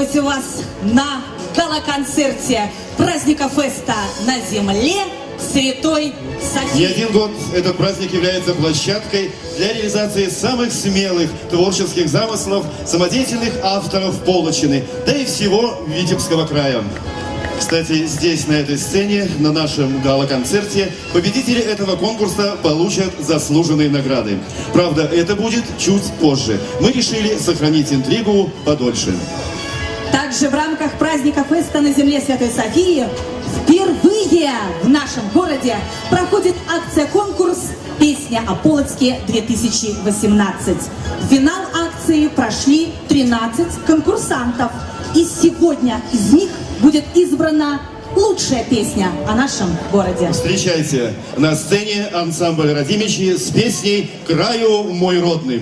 приветствовать вас на гала-концерте праздника феста на земле Святой Софии. Не один год этот праздник является площадкой для реализации самых смелых творческих замыслов самодеятельных авторов Полочины, да и всего Витебского края. Кстати, здесь, на этой сцене, на нашем гала-концерте, победители этого конкурса получат заслуженные награды. Правда, это будет чуть позже. Мы решили сохранить интригу подольше. Также в рамках праздника феста на земле Святой Софии впервые в нашем городе проходит акция-конкурс «Песня о Полоцке-2018». В финал акции прошли 13 конкурсантов. И сегодня из них будет избрана лучшая песня о нашем городе. Встречайте, на сцене ансамбль «Радимичи» с песней «Краю мой родный».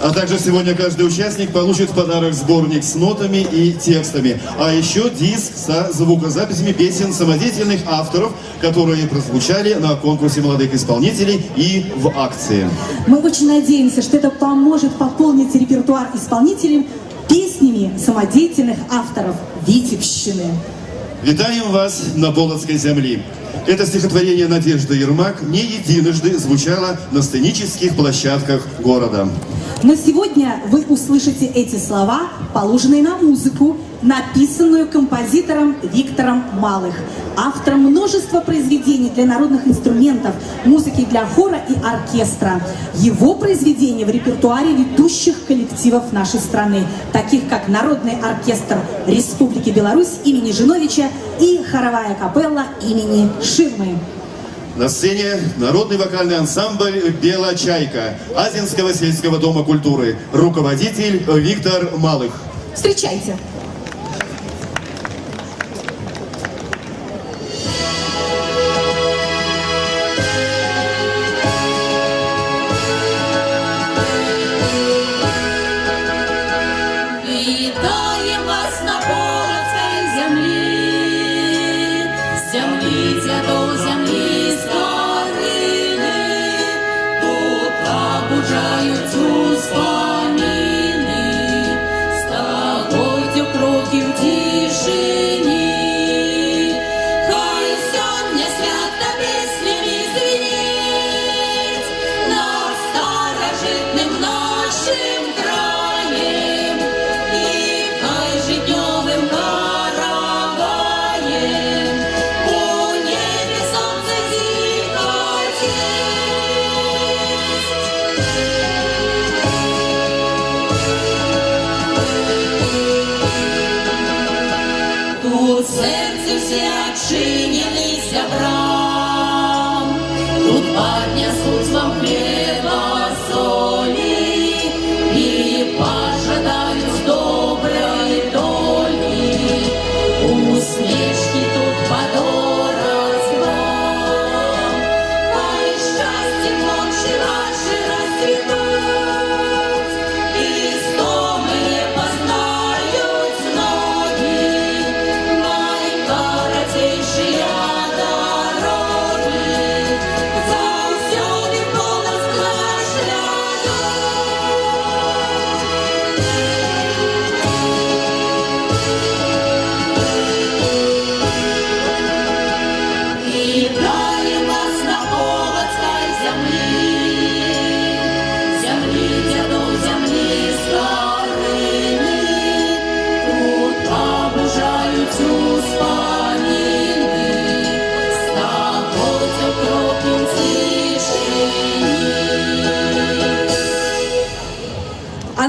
А также сегодня каждый участник получит в подарок сборник с нотами и текстами. А еще диск со звукозаписями песен самодеятельных авторов, которые прозвучали на конкурсе молодых исполнителей и в акции. Мы очень надеемся, что это поможет пополнить репертуар исполнителям песнями самодеятельных авторов Витебщины. Витаем вас на Полоцкой земле. Это стихотворение Надежды Ермак не единожды звучало на сценических площадках города. Но сегодня вы услышите эти слова, положенные на музыку, написанную композитором Виктором Малых, автором множества произведений для народных инструментов, музыки для хора и оркестра. Его произведения в репертуаре ведущих коллективов нашей страны, таких как Народный оркестр Республики Беларусь имени Жиновича и хоровая капелла имени Ширмы. На сцене народный вокальный ансамбль «Бела чайка» Азинского сельского дома культуры. Руководитель Виктор Малых. Встречайте! Вітаємо вас на Полоцькій землі, землі дядов, землі старини, тут пробуджають успоміни, стагоддю кроків тишині. Хай сьогодні свято піснями звенить над старожитним нашим краєм. Житневым караваем по небе солнце тихо тесть. Тут сердце все отчинились брам, тут поднесут вам хлеба соли и пожадают доброй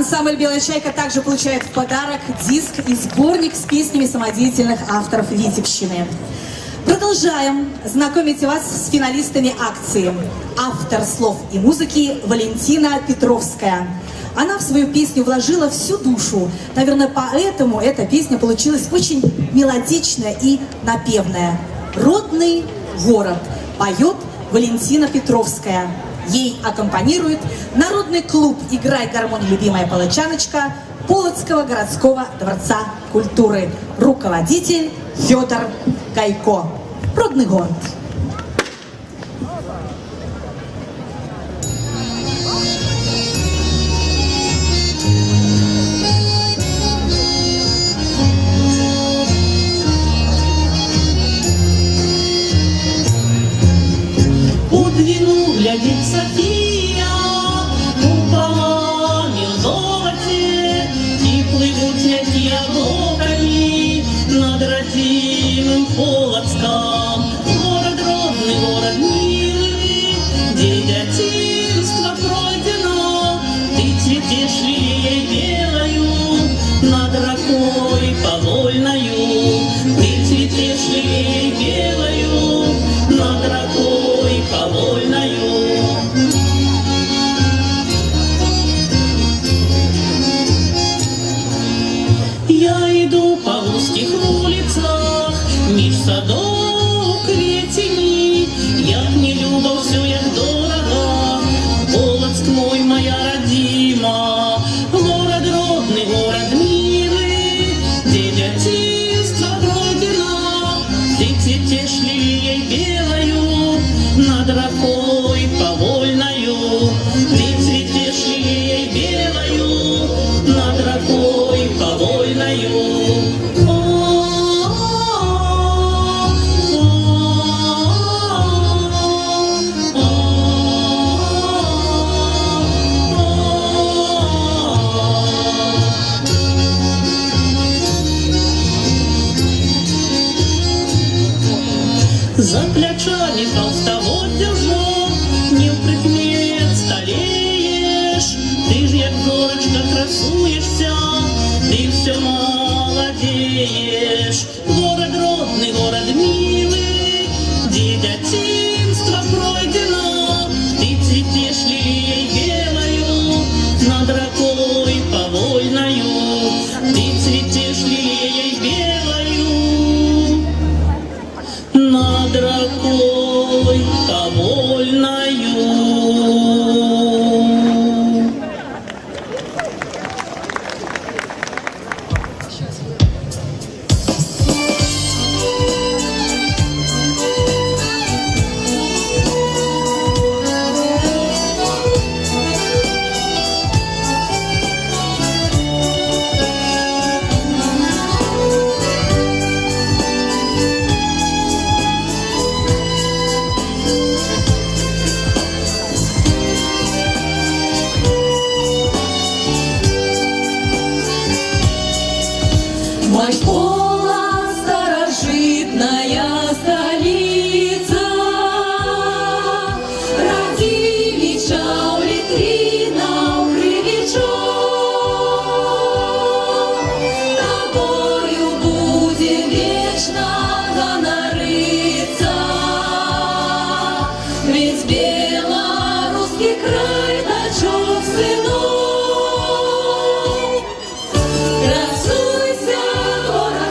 Ансамбль «Белая чайка» также получает в подарок диск и сборник с песнями самодеятельных авторов Витебщины. Продолжаем знакомить вас с финалистами акции. Автор слов и музыки Валентина Петровская. Она в свою песню вложила всю душу. Наверное, поэтому эта песня получилась очень мелодичная и напевная. «Родный город» поет Валентина Петровская. Ей аккомпанирует народный клуб «Играй гармонию, любимая полочаночка» Полоцкого городского дворца культуры. Руководитель Федор Гайко. «Родный город». Под вину глядит София, куполами в золоте, и плывут эти облаками над родимым Полоцком. Город родный, город милый, где детинство пройдено, ты цветешь лилией белою над рекой повольною, ты цветешь лилией белою над рекой повольною. Я иду по узких улицах, меж садов кветени, як не люба, все як дорого, Полоцк мой, моя родима. Город родный, город милый, где детинство пройдено, ты цветешь лилией белою над рекой повольною, ты цветешь лилией белою над рекой повольною. За плечами толстовод держу, не в прикмет стареешь, ты ж як зорочка красуешься, ты все молодеешь. Город родный, город милый, где детинство пройдено, ты цветешь лилией белою над рекой повольною, ты цветешь лилией белою над рекой повольною. Мой Полоцк, старожитная столица, Радимича в витринах привечен. Тобою будем вечно гонориться, ведь белорусский край дочек сынов. Красуйся, город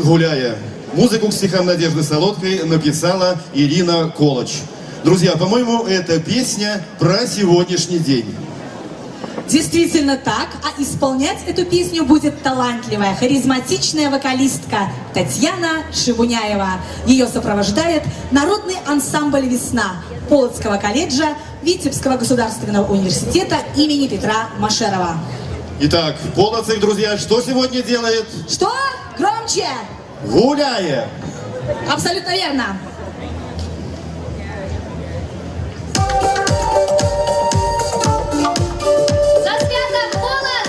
гуляя». Музыку к стихам Надежды Солодкой написала Ирина Колоч. Друзья, по-моему, эта песня про сегодняшний день. Действительно так, а исполнять эту песню будет талантливая, харизматичная вокалистка Татьяна Шибуняева. Ее сопровождает народный ансамбль «Весна» Полоцкого колледжа Витебского государственного университета имени Петра Машерова. Итак, Полоцк, друзья, что сегодня делает? Что? Громче! Гуляя! Абсолютно верно. За свято Полоцк!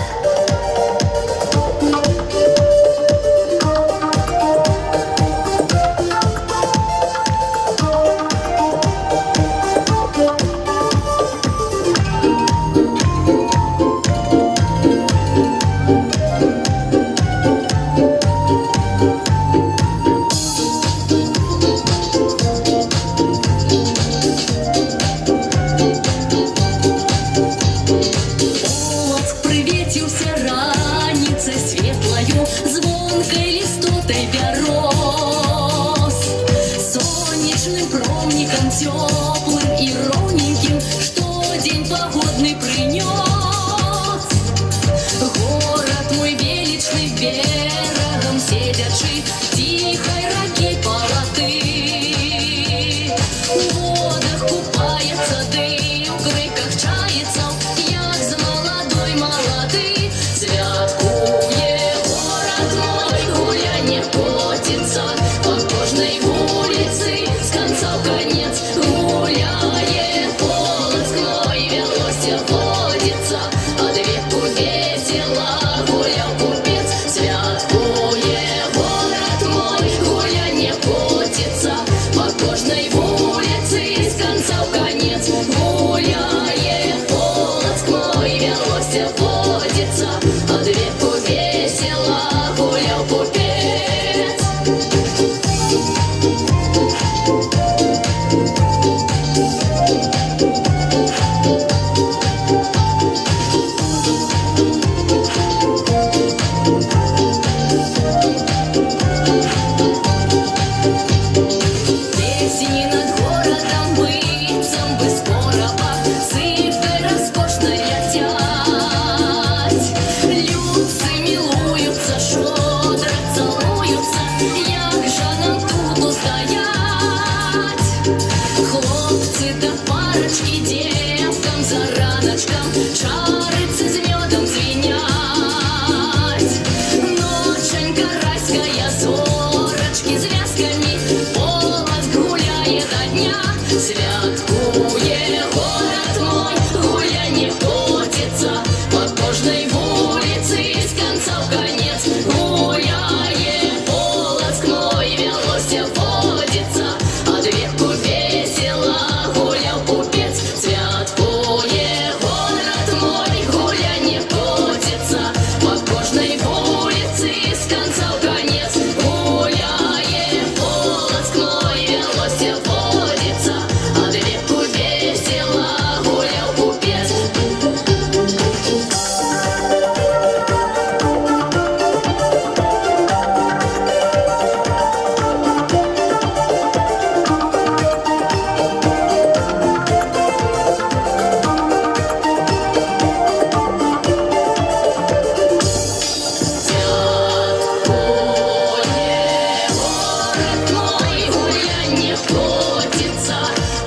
Теплым и ровненьким, что день погодный принес. Город мой величный, берегом сидячи, тихой раки полоты. В водах купается ты, в криках чается, як за молодой молоды. Святкує город мой, гулянье котится по кожной улице с конца в конец. Гуляет Полоцк мой, велося водится, от веку весело гулял купец. Святкуе город мой, гулянье котится по кожной улице с конца в конец. Гуляет Полоцк мой, велося водится, от веку весело гулял купец. Песни над городом быцем бы скорого, цифры роскошно летят. Людцы милуются, шодро целуются, як же нам тут устоять. Хлопцы да парочки девкам за раночком шарыцы с медом звенят. Ноченька райская, зорочки звездками, Полоцк гуляет до дня. Святкуе город мой, гулянье котится по кожной улице с конца в конец. Гуляет Полоцк мой, велося водится, от веку весело гулял купец. Святкуе город мой, гулянье котится по кожной улице с конца в конец. Гуляет Полоцк мой, велося водится, от веку весело гулял купец. Город мой, гулянье котится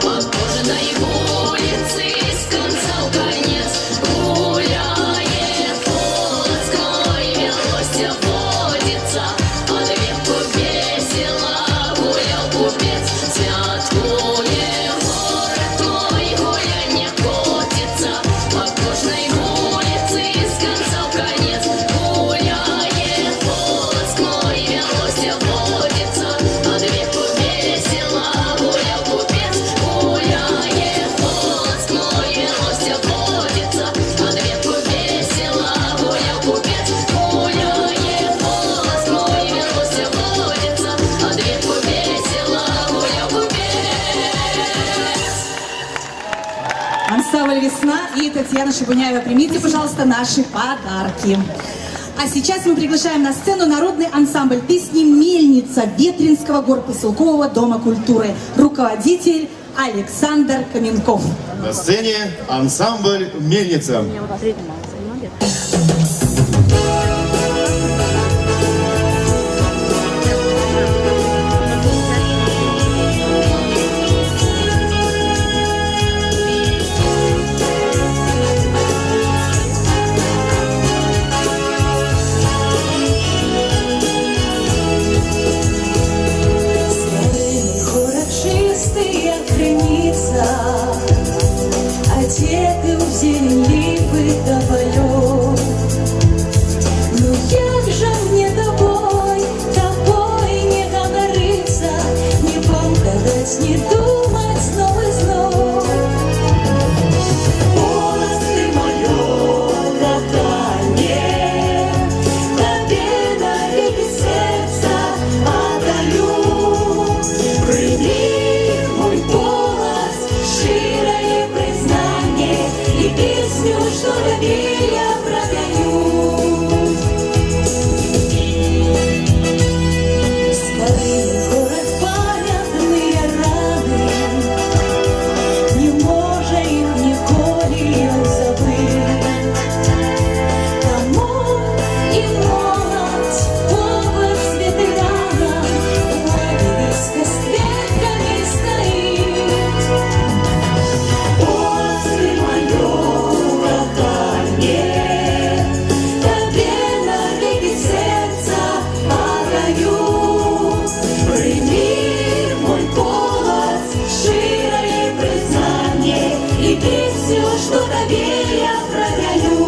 по кожаной улице с конца в конец. Гуляет Полоцк мой, велося водится, от веку весело гулял купец. Святкуе город мой, гулянье котится по кожной улице с конца в конец. Гуляет Полоцк мой, велося водится, от веку весело гулял купец. Гуляет Полоцк мой, велося водится, от веку весело гулял купец. Гуляет Полоцк мой, велося водится, от веку весело гулял купец. Ансамбль «Весна» и Татьяна Шибуняева, примите, пожалуйста, наши подарки. А сейчас мы приглашаем на сцену народный ансамбль песни «Мельница» Ветринского горпоселкового дома культуры. Руководитель Александр Каменков. На сцене ансамбль «Мельница». Одеты в зелень липы до полет. Ну як же мне тобой не догорыться, не погадать, не думать снова и снова. Голос ты мое дыхание, тебе навеки сердце отдаю. Прими мой голос, широе признание и песню, что доверие прогоню. Скорее город памятные раны, не може их николи забыть. Домой и молодь, область ветерана, обелиска с ветками стоит. Голос ты мое дыхание, тебе навеки сердце отдаю. Прими мой голос, широе признание и песню, что доверие прогоню.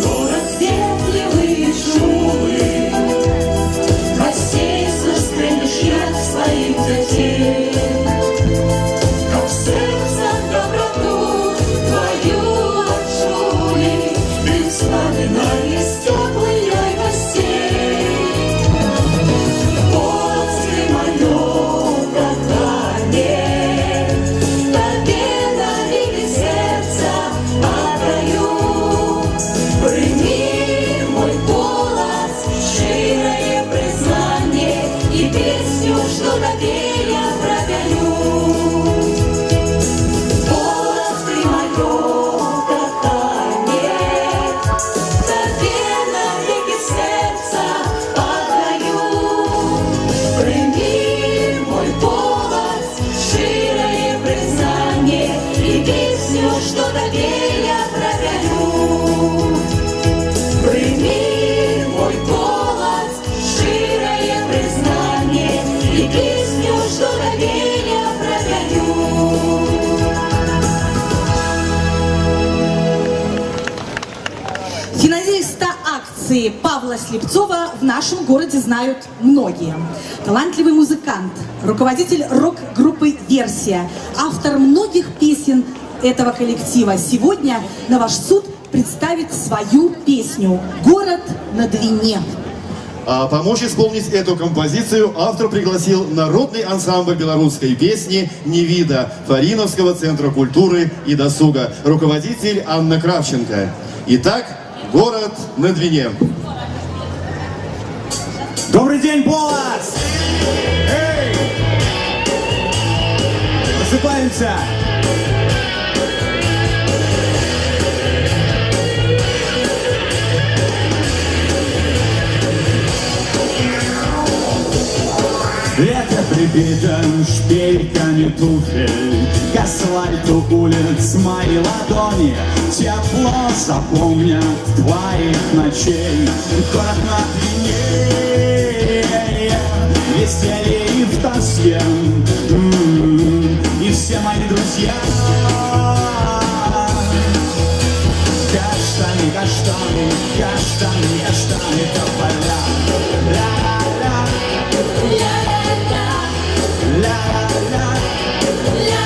Город светлый, шумы, гостей встретишь я своих детей. Как сердце доброту твою отчули, и вспоминай из теплые гостей. Голос ты мое дыхание, тебе навеки сердце отдаю. Прими мой голос, широе признание и песню, что доверие прогоню. Голос ты мое дыхание, тебе навеки сердце отдаю. Прими мой голос, широе признание и песню, что доверие прогоню. Прими мой голос, широе признание и песню, что доверие прогоню. Финалиста акции Павла Слепцова в нашем городе знают многие. Талантливый музыкант, руководитель рок-группы «Версия», автор многих песен этого коллектива. Сегодня на ваш суд представит свою песню «Город на Двине». А помочь исполнить эту композицию автор пригласил народный ансамбль белорусской песни «Невида» Фариновского центра культуры и досуга, руководитель Анна Кравченко. Итак, «Город на Двине». Добрый день, Полоц! Эй! Просыпаемся! Лето прибитым шпильками туфель к асфальту улиц мои ладони тепло запомнят твоих ночей. Город на Двине, веселье и в тоске, и все мои друзья. Каштаны, каштаны, каштаны, каштаны, тополя. Ля-ля-ля, ля-ля-ля, ля-ля-ля, ля-ля-ля.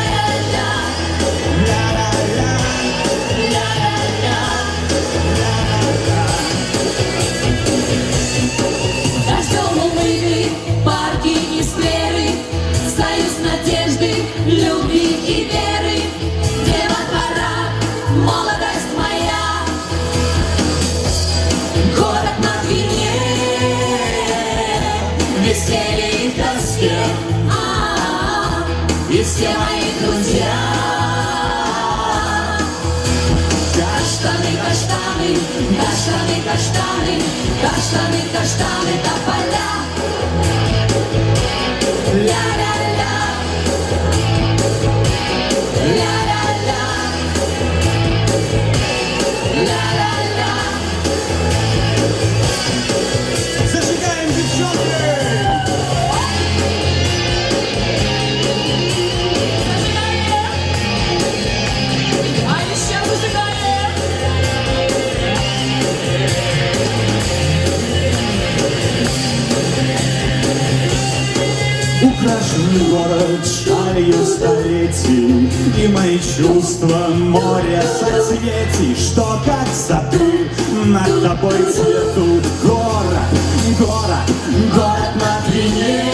и все мои друзья. Каштаны, каштаны, каштаны, каштаны, каштаны, каштаны, тополя. Ля-ля-ля, ля-ля-ля, ля-ля-ля. Зажигаем, девчонки! А еще зажигаем! Украшенный город шалью столетий, и мои чувства море соцветий, что как сады над тобой цветут. Город, город, город на Двине,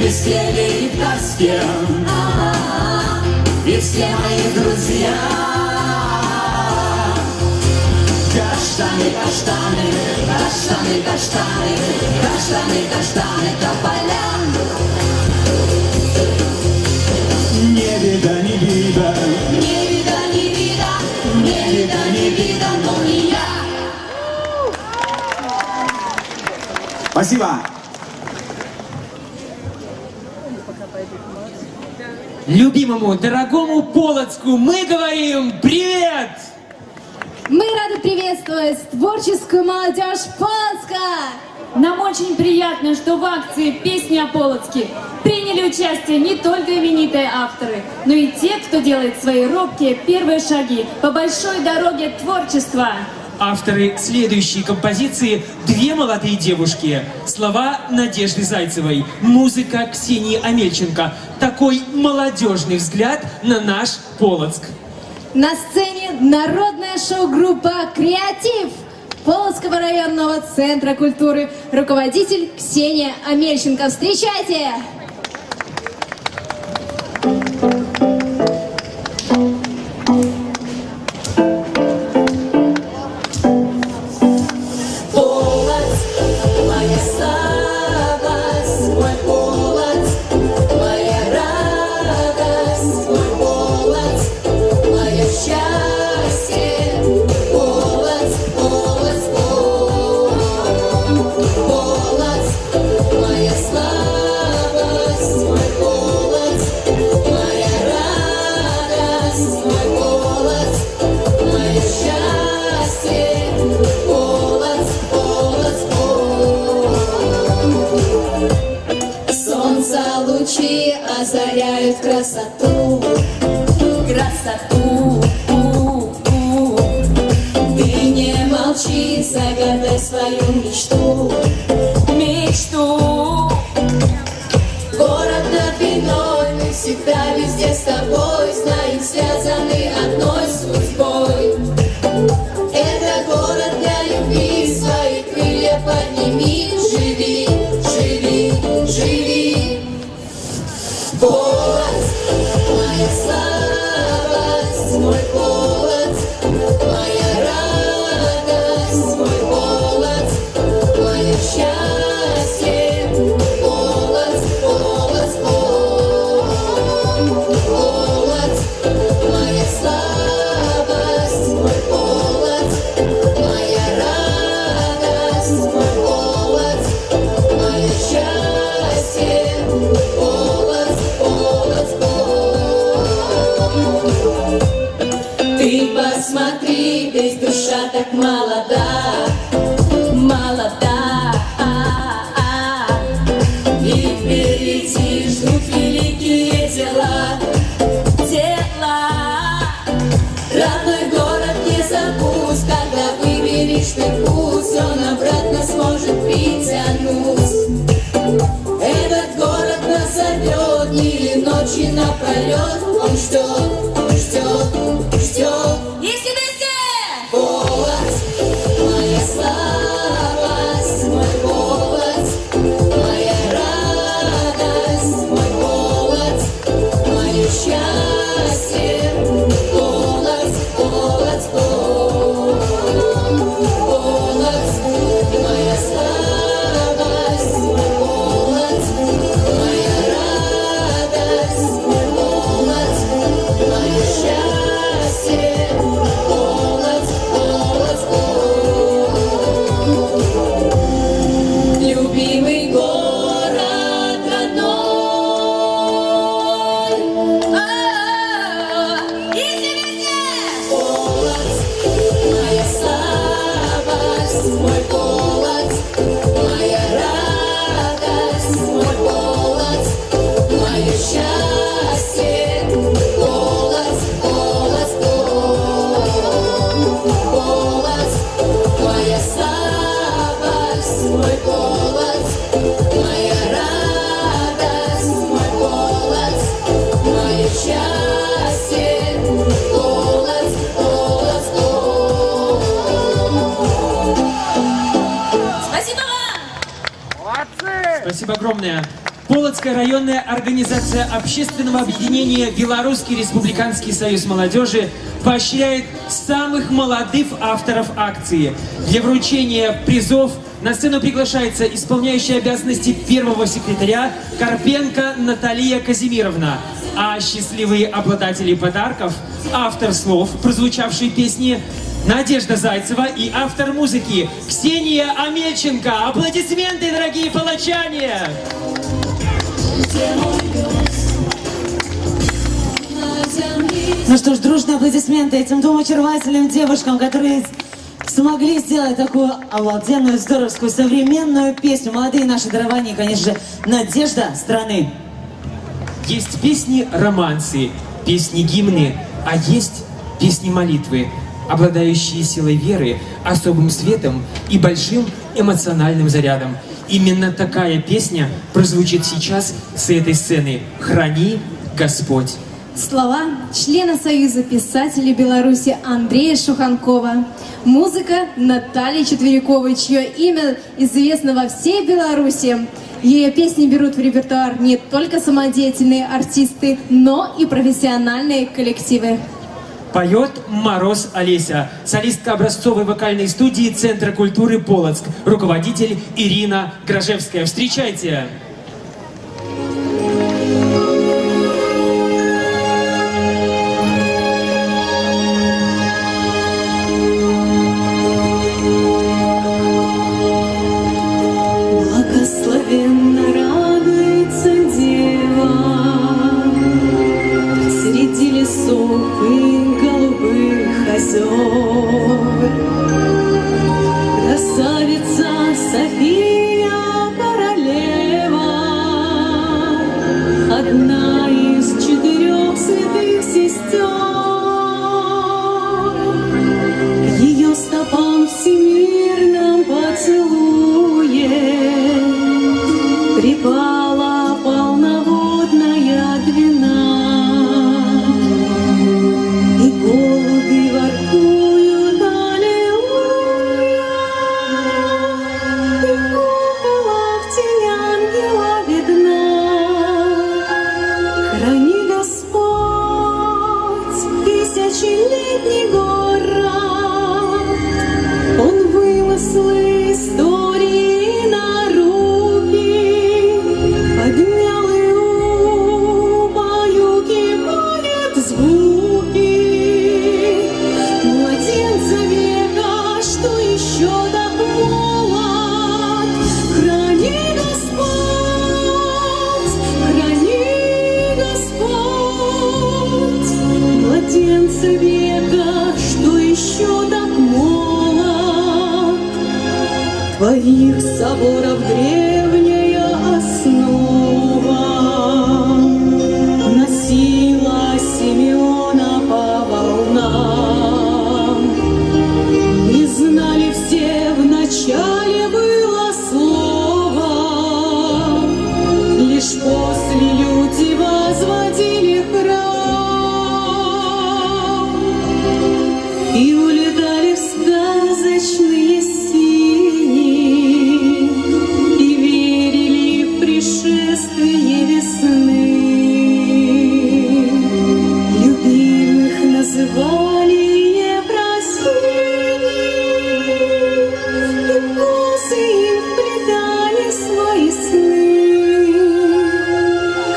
веселье и в тоске, и все мои друзья. Каштаны, каштаны, Каштаны, каштаны, каштаны, каштаны, тополя. не вида, не вида. Не вида, не вида, не вида, не вида, но не я. Спасибо. Любимому, дорогому Полоцку мы говорим привет! Мы рады приветствовать творческую молодежь Полоцка! Нам очень приятно, что в акции «Песни о Полоцке» приняли участие не только именитые авторы, но и те, кто делает свои робкие первые шаги по большой дороге творчества. Авторы следующей композиции «Две молодые девушки». Слова Надежды Зайцевой, музыка Ксении Амельченко. Такой молодежный взгляд на наш Полоцк. На сцене народная шоу-группа «Креатив» Полоцкого районного центра культуры, руководитель Ксения Амельченко. Встречайте! Полоцк, моя слабость, мой Полоцк, моя радость, мой Полоцк, мое счастье. Полоцк, Полоцк, Полоцк, моя слабость, мой Полоцк, моя радость, мой Полоцк, мое счастье. Полоцк, Полоцк, солнца лучи озаряют красоту, красоту. Ты не молчи, загадай свою мечту, мечту. Город над Двиной, мы всегда везде с тобой, знаем, связаны одной судьбой. Это город для любви, свои крылья подними, живи, живи, живи. Полоцк, моя слабость, мой Полоцк, моя радость, мой Полоцк, мое счастье. Полоцк, Полоцк, Полоцк, моя слабость, мой Полоцк, моя радость, мой Полоцк, мое счастье. Полоцк, Полоцк, ты посмотри, ведь душа так молода, молода. И впереди ждут великие дела, дела. Родной город не забудь, когда выберешь ты путь, он обратно сможет притянуть. Этот город нас зовет дни и ночи напролет, он ждет, ждет, ждет. Если везде! Полоцк, моя слабость, мой Полоцк, моя радость, мой Полоцк, мое счастье. Полоцк, Полоцк, Полоцк, моя слабость, мой Полоцк, моя радость. Спасибо огромное. Полоцкая районная организация общественного объединения «Белорусский республиканский союз молодежи» поощряет самых молодых авторов акции. Для вручения призов на сцену приглашается исполняющая обязанности первого секретаря Карпенко Наталья Казимировна. А счастливые обладатели подарков – автор слов, прозвучавшей песни Надежда Зайцева и автор музыки Ксения Амельченко. Аплодисменты, дорогие палачане! Ну что ж, дружные аплодисменты этим двум очаровательным девушкам, которые смогли сделать такую обалденную, здоровскую, современную песню. Молодые наши дарования, конечно же, надежда страны. Есть песни-романсы, песни-гимны, а есть песни-молитвы, обладающие силой веры, особым светом и большим эмоциональным зарядом. Именно такая песня прозвучит сейчас с этой сцены. «Храни Господь». Слова члена Союза писателей Беларуси Андрея Шуханкова. Музыка Натальи Четверяковой, чье имя известно во всей Беларуси. Ее песни берут в репертуар не только самодеятельные артисты, но и профессиональные коллективы. Поет Мороз Олеся, солистка образцовой вокальной студии Центра культуры Полоцк, руководитель Ирина Гражевская. Встречайте! Благословенно радуется дева среди лесов и голубых озер. Красавица София королева, одна из 4 святых сестер. К ее стопам всемирном поцелуе припала полноводная двина, и голуби воркуют аллилуйя, и в куполах тень ангела видна. Храни Господь тысячелетний город, он вымыслы истории на руки поднял и убаюкивает звуки младенца века, что еще так молод. Храни Господь, младенца века, что еще так молод. Твоих соборов древняя основа носила Симеона по волнам, и знали все, вначале было слово, лишь после люди возводили храм и улетали в сказочные сини, и верили в пришествие весны. Любимых называли Ефросиньи, и в косы им вплетали свои сны.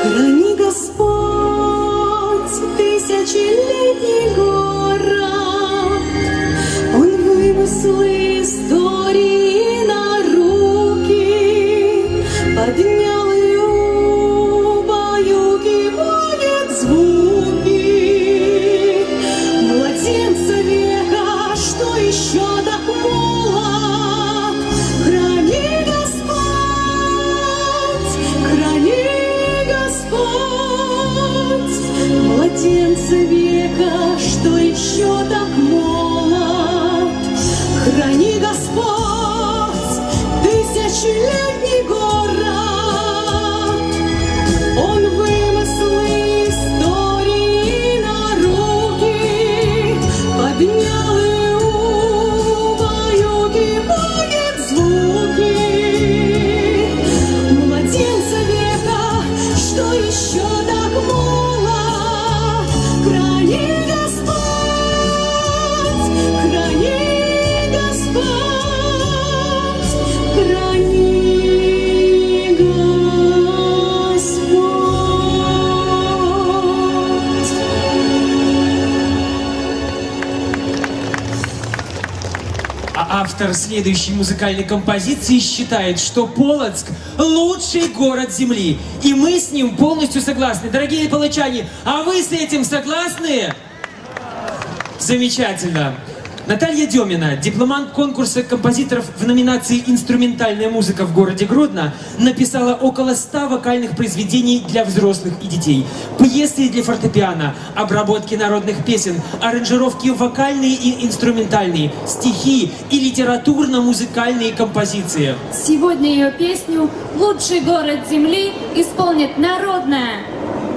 Храни Господь тысячелетний город, он вымыслы истории на руки поднял и убаюкивает звуки младенца века, что еще так молод. Храни Господь, автор следующей музыкальной композиции считает, что Полоцк – лучший город Земли. И мы с ним полностью согласны. Дорогие полочане, а вы с этим согласны? Замечательно. Наталья Демина, дипломант конкурса композиторов в номинации «Инструментальная музыка» в городе Гродно, написала около 100 вокальных произведений для взрослых и детей. Пьесы для фортепиано, обработки народных песен, аранжировки вокальные и инструментальные, стихи и литературно-музыкальные композиции. Сегодня ее песню «Лучший город Земли» исполнит народная,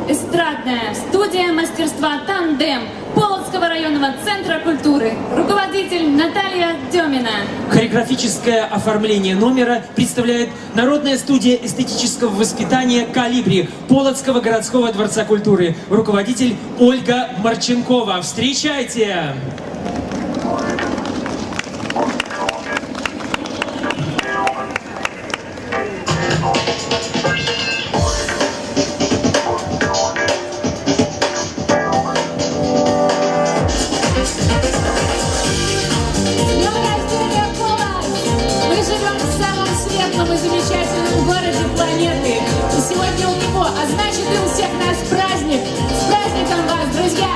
эстрадная студия мастерства «Тандем» Полоцкого районного центра культуры. Руководитель Наталья Демина. Хореографическое оформление номера представляет Народная студия эстетического воспитания «Калибри» Полоцкого городского дворца культуры. Руководитель Ольга Марченкова. Встречайте! И замечательном городе планеты. И сегодня у него, а значит и у всех нас праздник. С праздником вас, друзья!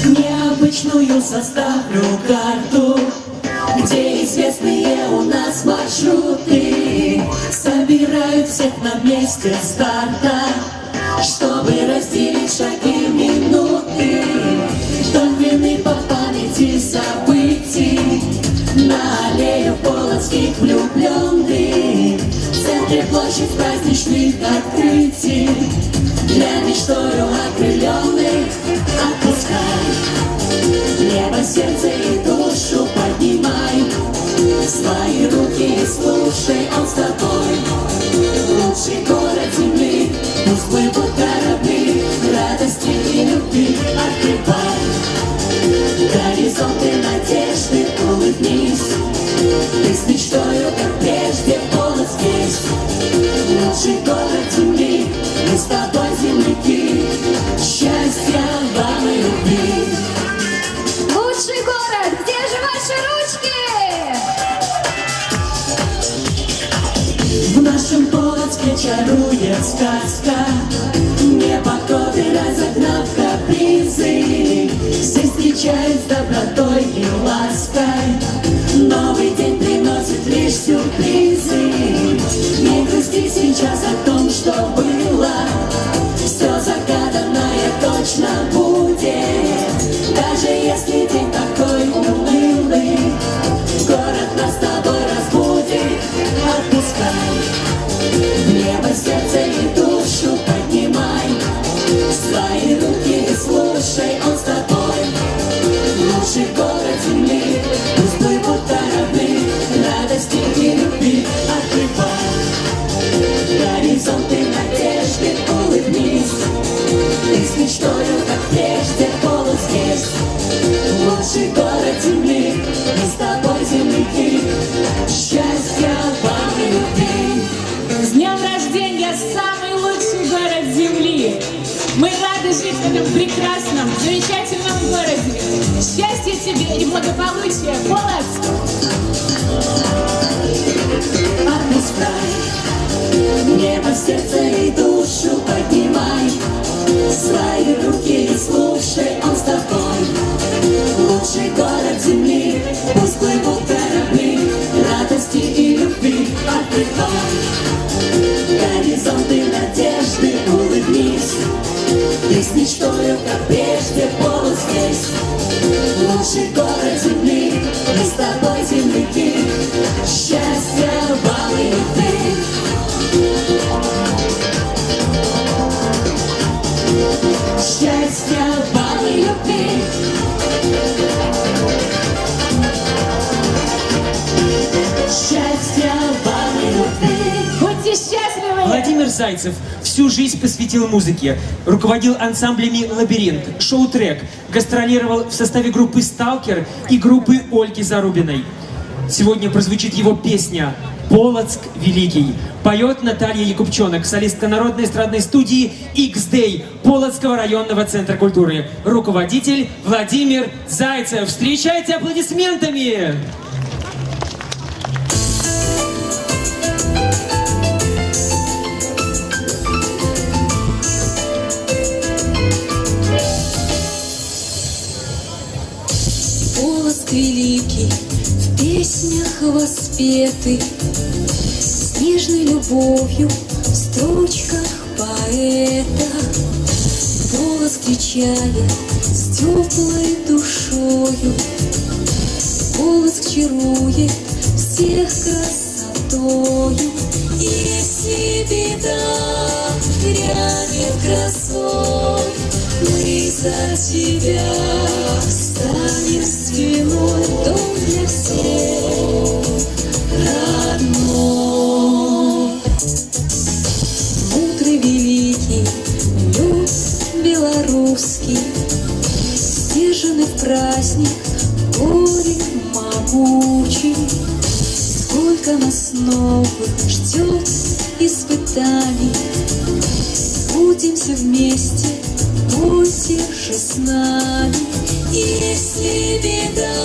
Необычную составлю карту, где известные у нас маршруты собирают всех на месте старта, чтобы разделить шаги в минуты. Вдоль длины по памяти событий на аллею полоцких влюбленных, в центре площадь праздничных открытий для мечтою окрыленных. Отпускай небо, сердце и душу поднимай, свои руки и слушай, он с тобой. Лучший город земли, пусть плывут корабли радости и любви. Открывай горизонты надежды, улыбнись, ты с мечтою, как прежде, Полоцк есть. Лучший город земли, мы с тобой земляки, счастья вам и любви. Лучший город, где же ваши ручки? В нашем Полоцке чарует сказка, непогоды разогнав капризы. Здесь встречают с добротой и лаской, новый день приносит лишь сюрпризы. Не грусти сейчас о том, что было, все загаданное точно будет. Даже если день такой унылый, город нас с тобой разбудит. Отпускай небо, сердце и душу поднимай, свои руки и слушай, он с тобой. Лучший город земли, пусть плывут корабли радости и любви. Открывай горизонты надежды, улыбнись, ты с мечтою, как прежде, Полоцк есть. Лучший город земли, мы с тобой земляки, счастья вам и любви. С днем рождения, самый лучший город Земли! Мы рады жить в этом прекрасном, замечательном городе. Счастья тебе и благополучия, Полоцк! Отпускай небо, сердце и душу поднимай, свои руки и слушай, он с тобой. Лучший город земли, пусть плывут корабли радости и любви. Открывай горизонты надежды, улыбнись, ты с мечтою, как прежде, Полоцк есть. Лучший город земли, мы с тобой земляки, счастья вам и любви. Счастья вам и любви. Счастья вам и любви. Будьте счастливы! Владимир Зайцев всю жизнь посвятил музыке. Руководил ансамблями «Лабиринт», «Шоу-трек», гастролировал в составе группы «Сталкер» и группы Ольги Зарубиной. Сегодня прозвучит его песня «Полоцк великий». Поет Наталья Якубчонок, солистка народной эстрадной студии X-Day Полоцкого районного центра культуры. Руководитель Владимир Зайцев. Встречайте аплодисментами! Полоцк великий, в песнях воспетый, с нежной любовью в строчках поэта. Полоцк встречает с теплой душою, Полоцк чарует всех красотою. Если беда грянет грозой, мы за тебя станем стеной, дом для всех родной. Мудрый великий люд белорусский, сдержанный в праздник, горе могучий. Сколько нас новых ждет испытаний, трудимся вместе, будьте же с нами. Если беда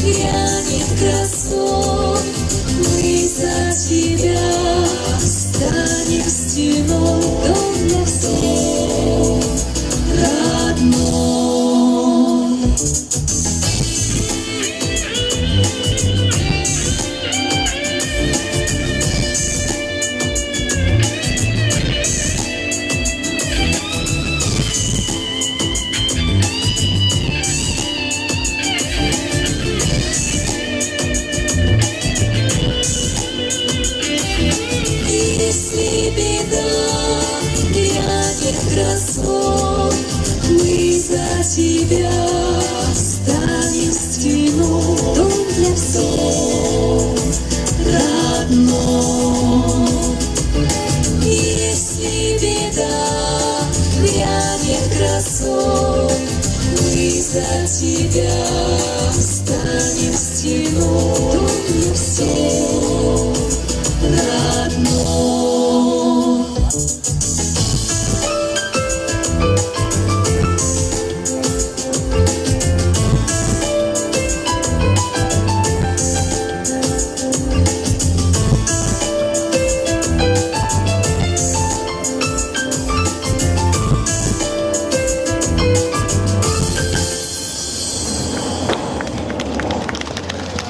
грянет грозой, мы за тебя станем стеной, дом для всех родной. Если беда грянет грозой, мы за тебя станем стеной, дом для всех родной. Если беда грянет грозой, мы за тебя станем стеной, дом для всех родной.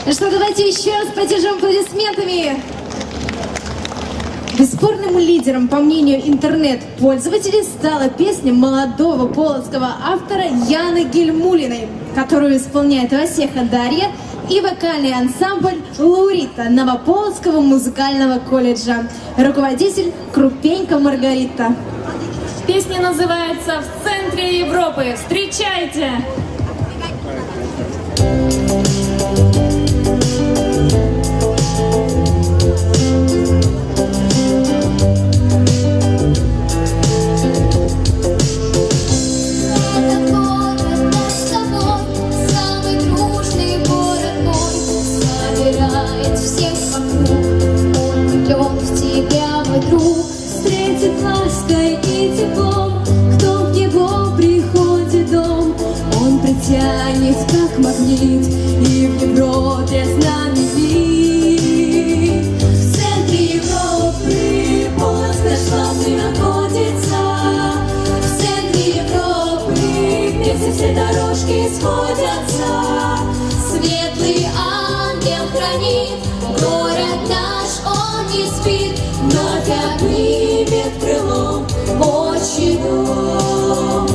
Ну что, давайте еще раз поддержим аплодисментами. Бесспорным лидером, по мнению интернет-пользователей, стала песня молодого полоцкого автора Яны Гельмулиной, которую исполняет Васеха Дарья и вокальный ансамбль «Лаурита» Новополоцкого музыкального колледжа. Руководитель Крупенька Маргарита. Песня называется «В центре Европы». Встречайте! Тянет как магнит, и в Европе знаменит. В центре Европы Полоцк наш славный находится. В центре Европы, где все дорожки сходятся. Светлый ангел хранит город наш, он не спит, вновь обнимет крылом отчий дом.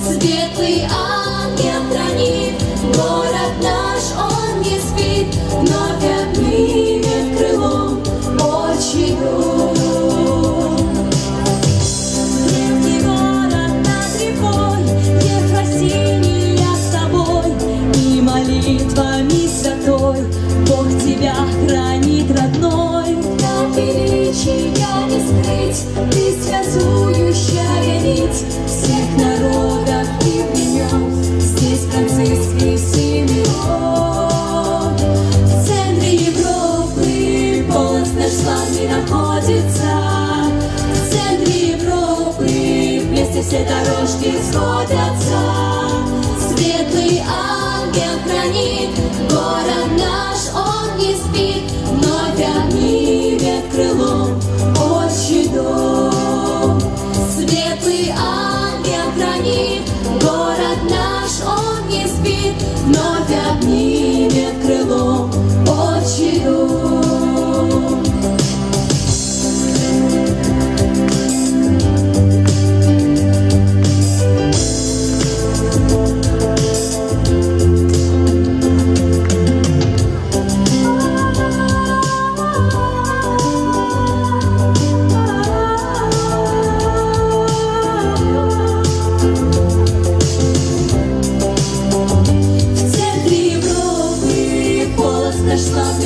Светлый ангел хранит город наш, он не спит, вновь обнимет крылом отчий дом. Древний город над рекой, Ефросинья с тобой, находится в центре Европы. Вместе все дорожки сходятся. Светлый ангел хранит город наш, он не спит. Вновь обнимет крылом отчий дом. Светлый ангел хранит город наш, он не спит. Вновь обнимет крылом отчий дом.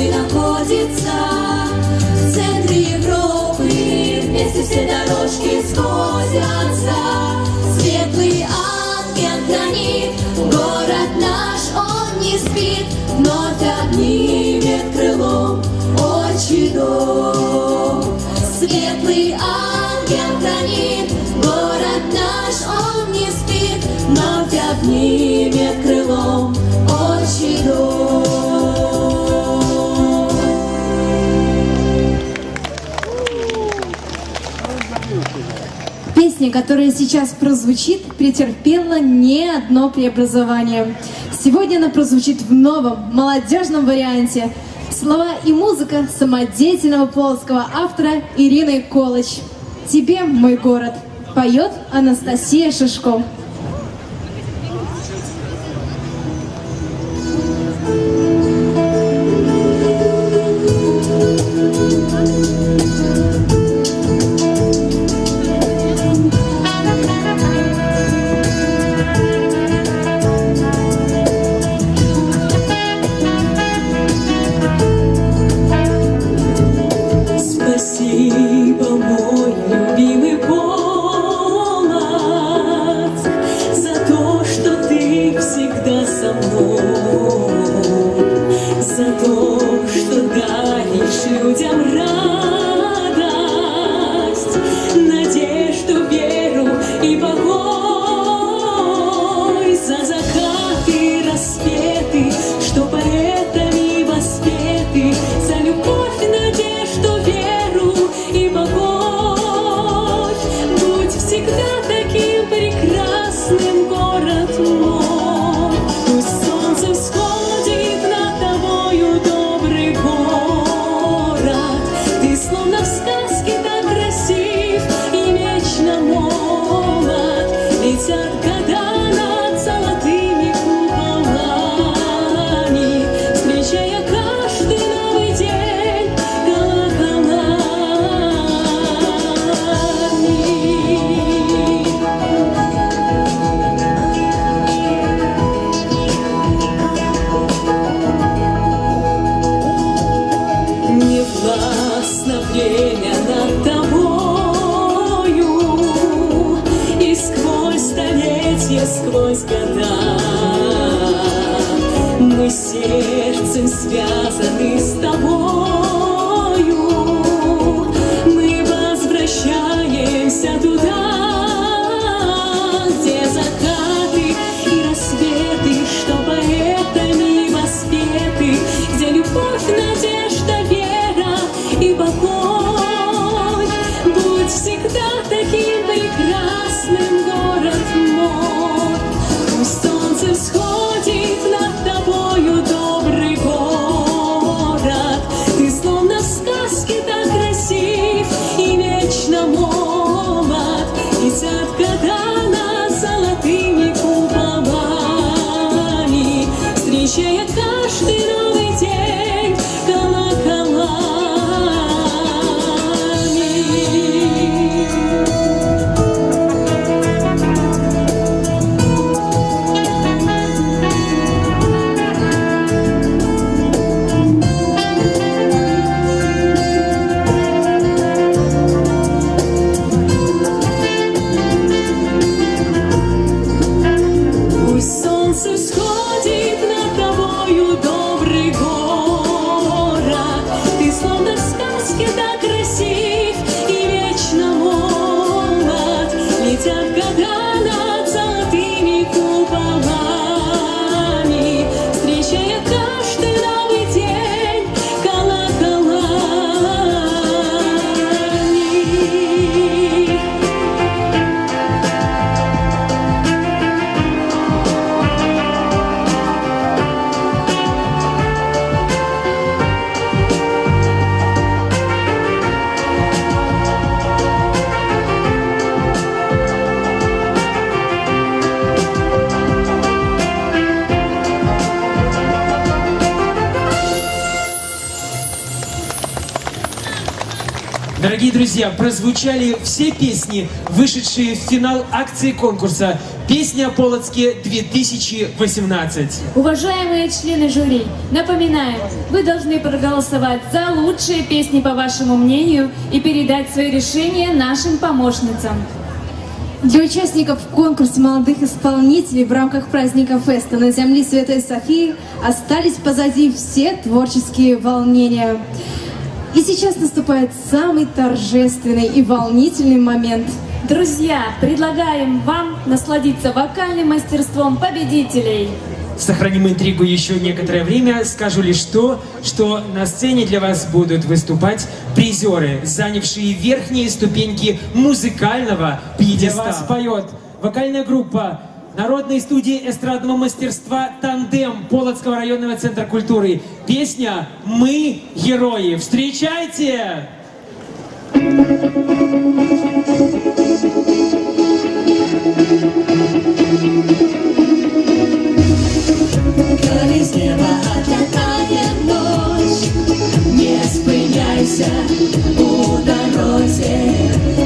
Находится в центре Европы. Вместе все дорожки сходятся. Светлый ангел хранит город наш, он не спит. Вновь обнимет крылом отчий дом. Светлый ангел хранит город наш, он не спит. Вновь обнимет крылом отчий дом. Песня, которая сейчас прозвучит, претерпела не одно преобразование. Сегодня она прозвучит в новом, молодежном варианте. Слова и музыка самодеятельного полоцкого автора Ирины Колыч. «Тебе, мой город» поет Анастасия Шишко. Спасибо, мой любимый Полоц, за то, что ты всегда со мной, за то, что даришь людям радость, надежду, веру и покой, за закаты, рассветы, что поэтами воспеты, за любовь, надежду, веру и покой. Будь всегда таким прекрасным, город мой. Пусть солнце всходит над тобою, добрый город. Ты словно в сказке так красив и вечно молод. Летят года над золотыми куполами, встречая каждый новый день колоколами. Не властно время над тобою, и сквозь столетия, сквозь года мы сердцем связаны с тобою. Мы возвращаемся туда, где закаты и рассветы, что поэтами воспеты, где любовь, надежда, вера и покой. Будь всегда таким прекрасным, город мой. Пусть солнце всходит над тобою, добрый город. Дорогие друзья, прозвучали все песни, вышедшие в финал акции конкурса «Песня о Полоцке 2018». Уважаемые члены жюри, напоминаем, вы должны проголосовать за лучшие песни по вашему мнению и передать свои решения нашим помощницам. Для участников конкурса молодых исполнителей в рамках праздника феста на земле Святой Софии остались позади все творческие волнения. И сейчас наступает самый торжественный и волнительный момент. Друзья, предлагаем вам насладиться вокальным мастерством победителей. Сохраним интригу еще некоторое время. Скажу лишь то, что на сцене для вас будут выступать призеры, занявшие верхние ступеньки музыкального пьедестала. Для вас поет вокальная группа Народной студии эстрадного мастерства «Тандем» Полоцкого районного центра культуры. Песня «Мы герои». Встречайте! Коли з неба отлетає ночь, не спиняйся у дорозі.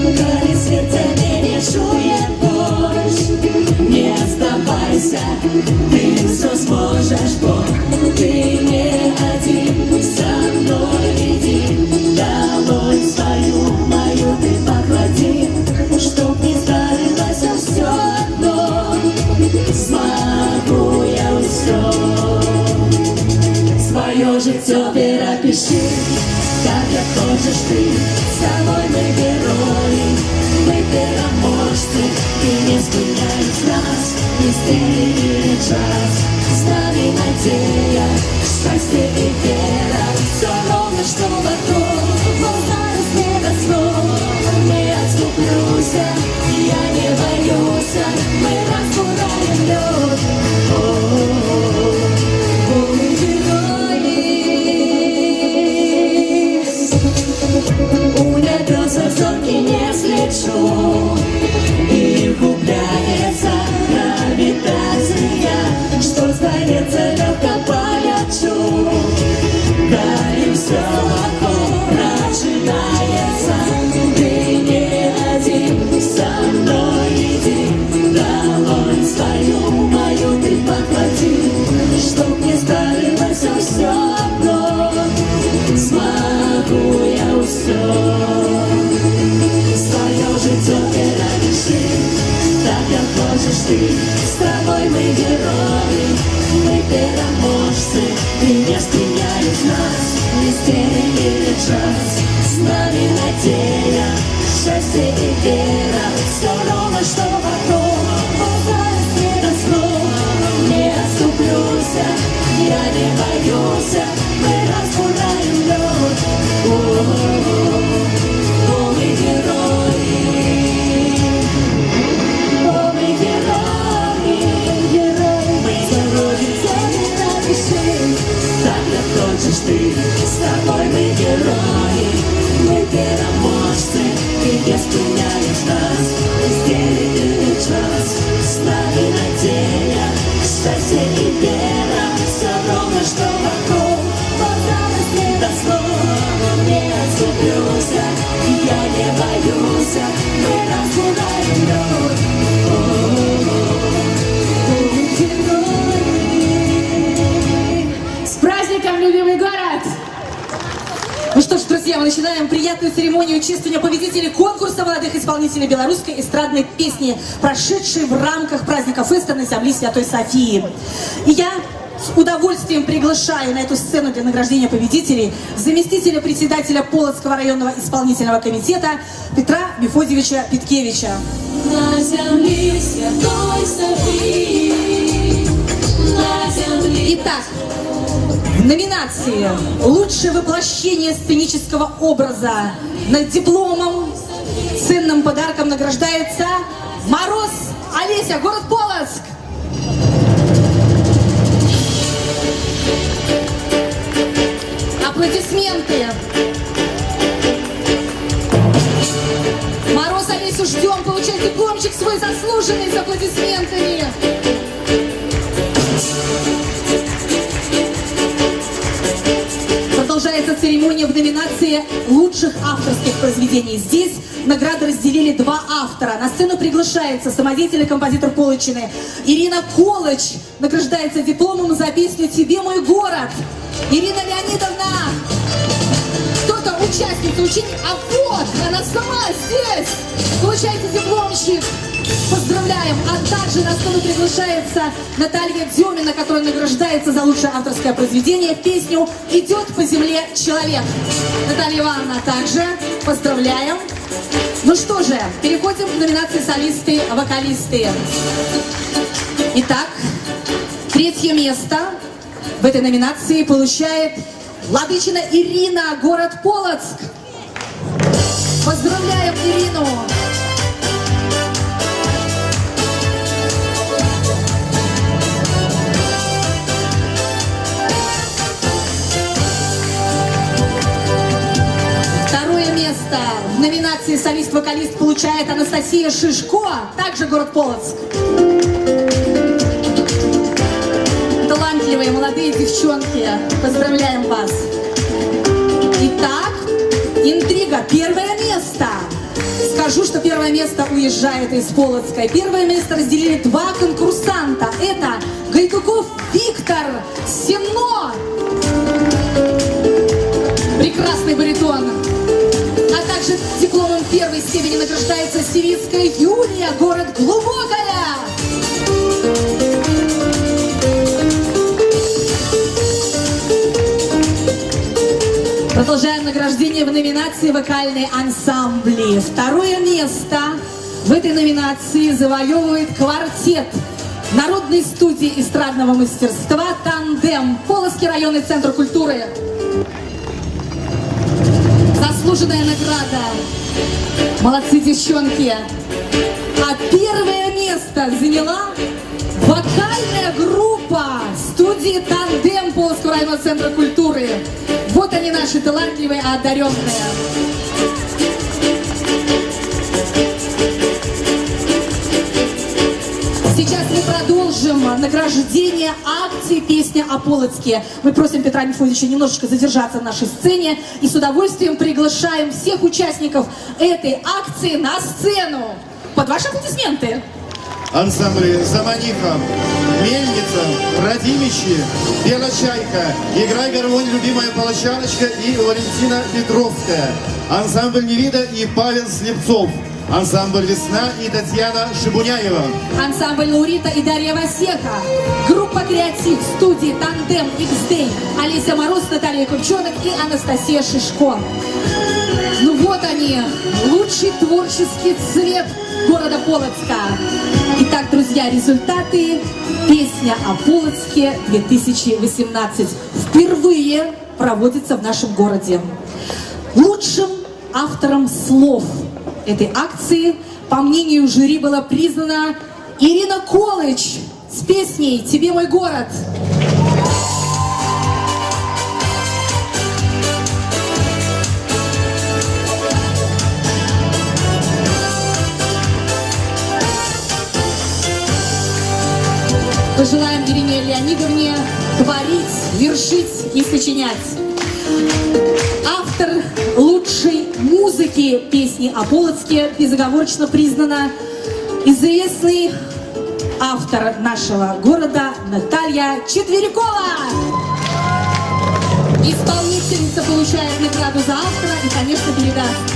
Коли серце не чує борщ, не здавайся, ти все зможеш, бо ти не один. Со мною иди, долонь свою мою ты поклади, чтоб не сдарилось все одно. Смогу я все, свое життя перепиши, как як хочешь ты. С тобой мы герои, мы переможцы, и не спиняет нас мистерии час. С нами надея, счастье и вера, все ровно, что вокруг, но зараз не до слов. Не отступлюсь, я не боюсь, мы разбураем лед. Мы герои. У небесах зорки не слечу, и губляется гравитация, что сдается легко полечу. Далее все вокруг начинается, ты не один, со мной иди, долонь свою мою ты поклади, чтоб не сдарилось все одно. Смогу я все, свое життя перепиши, так как хочешь ты. С тобой мы герои, мы переможцы, и не стреляет нас мистерии час. С нами надея, счастье и вера, все ровно, что вокруг, бывает не до слов. Не отступлюсь, я не боюсь, мы разбураем лед. О, мы герои, о, мы герои, герои. Мы зародимся, не напиши, так как хочешь ты. С тобой мы герои, мы переможцы, и не спиняешь нас мистерии час. С нами надея, счастье и вера, все ровно, что вокруг, осталось не до слов. Не отступлюсь, я не боюсь, мы разбураем лед. С праздником, любимый город! Ну что ж, друзья, мы начинаем приятную церемонию чествования победителей конкурса молодых исполнителей белорусской эстрадной песни, прошедшей в рамках праздника феста на земле Святой Софии. И я с удовольствием приглашаю на эту сцену для награждения победителей заместителя председателя Полоцкого районного исполнительного комитета Петра Мефодьевича Питкевича. На земле Святой Софии, на земле. Итак, в номинации «Лучшее воплощение сценического образа» над дипломом, ценным подарком награждается Мороз Олеся, город Полоцк. Аплодисменты. Мороз Олесю ждем, получать дипломчик свой заслуженный с аплодисментами. Продолжается церемония в номинации «Лучшее лучших авторских произведений. Здесь награды разделили два автора. На сцену приглашается самодеятельный композитор Полочины Ирина Колыч. Награждается дипломом за песню «Тебе мой город». Ирина Леонидовна, кто-то участница, ученик, а вот она сама здесь. Получайте дипломчик. Поздравляем! А также на сцену приглашается Наталья Демина, которая награждается за лучшее авторское произведение, песню «Идет по земле человек». Наталья Ивановна также. Поздравляем! Ну что же, переходим к номинации солисты-вокалисты. Итак, третье место в этой номинации получает Ладычина Ирина, город Полоцк. Поздравляем Ирину! Второе место в номинации солист-вокалист получает Анастасия Шишко, также город Полоцк. Талантливые молодые девчонки, поздравляем вас. Итак, интрига, первое место. Скажу, что первое место уезжает из Полоцка. Первое место разделили два конкурсанта. Это Гайдуков Виктор, Сено, прекрасный баритон. А также дипломом первой степени награждается Сивицкая Юлия, город Глубокая. Продолжаем награждение в номинации «Вокальные ансамбли». Второе место в этой номинации завоевывает квартет Народной студии эстрадного мастерства «Тандем», Полоцкий районный центр культуры. Заслуженная награда. Молодцы, девчонки. А первое место заняла вокальная группа студии «Тандем» Полоцкого районного центра культуры. Вот они, наши талантливые, одаренные. Сейчас мы продолжим награждение акции «Песня о Полоцке». Мы просим Петра Мефодича немножечко задержаться на нашей сцене и с удовольствием приглашаем всех участников этой акции на сцену. Под ваши аплодисменты. Ансамбли «Заманиха», «Мельница», «Радимичи», «Белочайка», «Играй гармонь, любимая полочаночка» и Валентина Петровская. Ансамбль «Невида» и Павел Слепцов. Ансамбль «Весна» и Татьяна Шибуняева. Ансамбль «Лаурита» и Дарья Васека. Группа «Креатив» студии «Тандем X-Day». Олеся Мороз, Наталья Купчонок и Анастасия Шишко. Ну вот они, лучший творческий цвет города Полоцка. Итак, друзья, результаты «Песня о Полоцке 2018» впервые проводится в нашем городе. Лучшим автором слов этой акции, по мнению жюри, была признана Ирина Колыч с песней «Тебе мой город». Пожелаем Ирине Леонидовне творить, вершить и сочинять. Автор лучшей музыки «Песни о Полоцке» безоговорочно признана известный автор нашего города Наталья Четверякова. Исполнительница получает награду за автора и, конечно, передаст.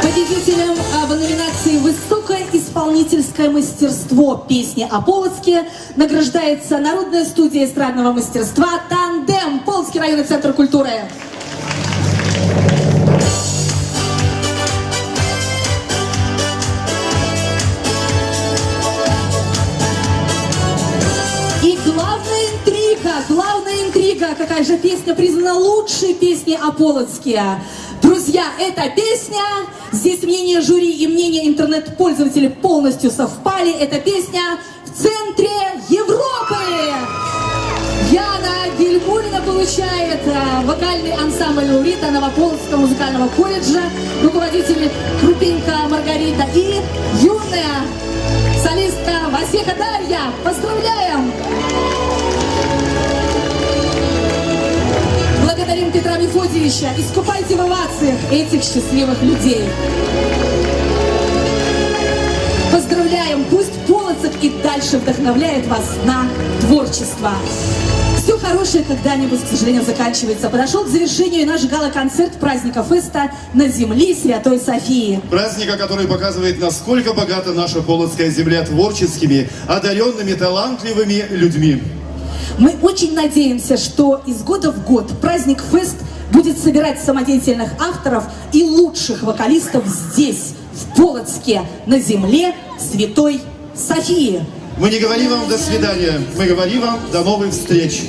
Победителем в номинации «Высокое исполнительское мастерство. Песни о Полоцке» награждается Народная студия эстрадного мастерства «Тандем», Полоцкий районный центр культуры. И главная интрига, какая же песня признана лучшей песней о Полоцке. Друзья, эта песня, здесь мнение жюри и мнение интернет-пользователей полностью совпали. Эта песня в центре Европы. Яна Гельмулина получает вокальный ансамбль «Лаурита» Новополоцкого музыкального колледжа, руководитель Крупенко Маргарита и юная солистка Васека Дарья. Поздравляем! Благодарим Петра Мефодьевича. Искупайте в овациях этих счастливых людей. Поздравляем! Пусть Полоцк и дальше вдохновляет вас на творчество. Все хорошее когда-нибудь, к сожалению, заканчивается. Подошел к завершению и наш гала-концерт праздника феста на земле Святой Софии. Праздника, который показывает, насколько богата наша полоцкая земля творческими, одаренными, талантливыми людьми. Мы очень надеемся, что из года в год праздник фест будет собирать самодеятельных авторов и лучших вокалистов здесь, в Полоцке, на земле Святой Софии. Мы не говорим вам до свидания, мы говорим вам до новых встреч.